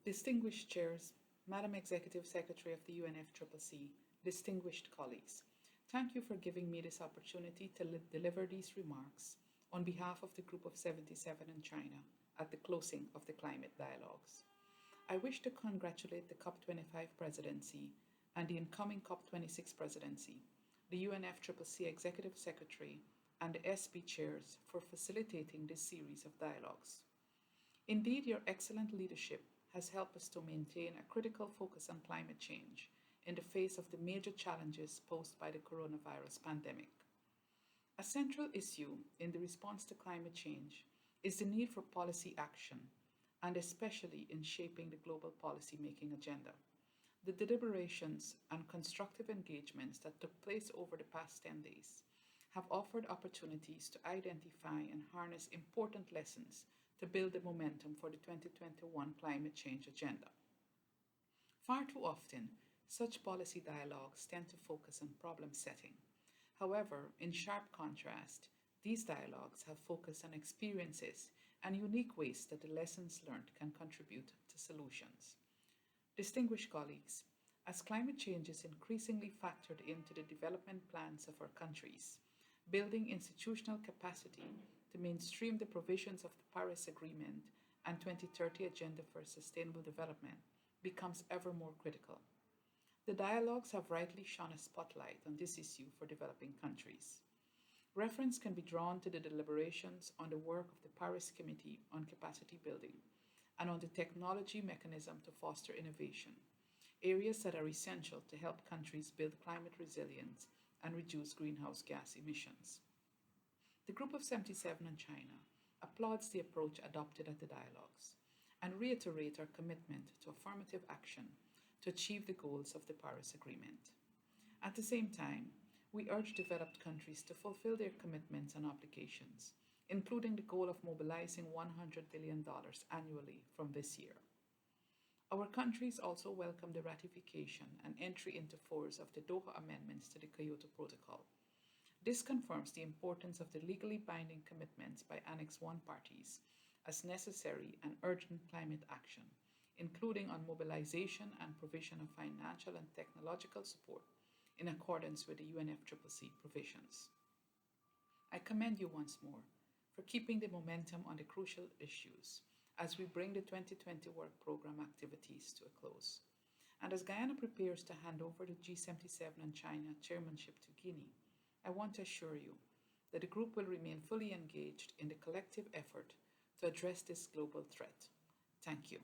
Distinguished chairs, Madam Executive Secretary of the UNFCCC, distinguished colleagues, thank you for giving me this opportunity to deliver these remarks on behalf of the Group of 77 in China at the closing of the climate dialogues. I wish to congratulate the COP25 presidency and the incoming COP26 presidency, the UNFCCC Executive Secretary, and the SB chairs for facilitating this series of dialogues. Indeed, your excellent leadership has helped us to maintain a critical focus on climate change in the face of the major challenges posed by the coronavirus pandemic. A central issue in the response to climate change is the need for policy action, and especially in shaping the global policy-making agenda. The deliberations and constructive engagements that took place over the past 10 days have offered opportunities to identify and harness important lessons to build the momentum for the 2021 climate change agenda. Far too often, such policy dialogues tend to focus on problem setting. However, in sharp contrast, these dialogues have focused on experiences and unique ways that the lessons learned can contribute to solutions. Distinguished colleagues, as climate change is increasingly factored into the development plans of our countries, building institutional capacity to mainstream the provisions of the Paris Agreement and 2030 Agenda for Sustainable Development becomes ever more critical. The dialogues have rightly shone a spotlight on this issue for developing countries. Reference can be drawn to the deliberations on the work of the Paris Committee on Capacity Building and on the technology mechanism to foster innovation, areas that are essential to help countries build climate resilience and reduce greenhouse gas emissions. The Group of 77 in China applauds the approach adopted at the dialogues and reiterates our commitment to affirmative action to achieve the goals of the Paris Agreement. At the same time, we urge developed countries to fulfill their commitments and obligations, including the goal of mobilizing $100 billion annually from this year. Our countries also welcome the ratification and entry into force of the Doha Amendments to the Kyoto Protocol. This confirms the importance of the legally binding commitments by Annex I parties as necessary and urgent climate action, including on mobilization and provision of financial and technological support in accordance with the UNFCCC provisions. I commend you once more for keeping the momentum on the crucial issues as we bring the 2020 work program activities to a close. And as Guyana prepares to hand over the G77 and China chairmanship to Guinea, I want to assure you that the group will remain fully engaged in the collective effort to address this global threat. Thank you.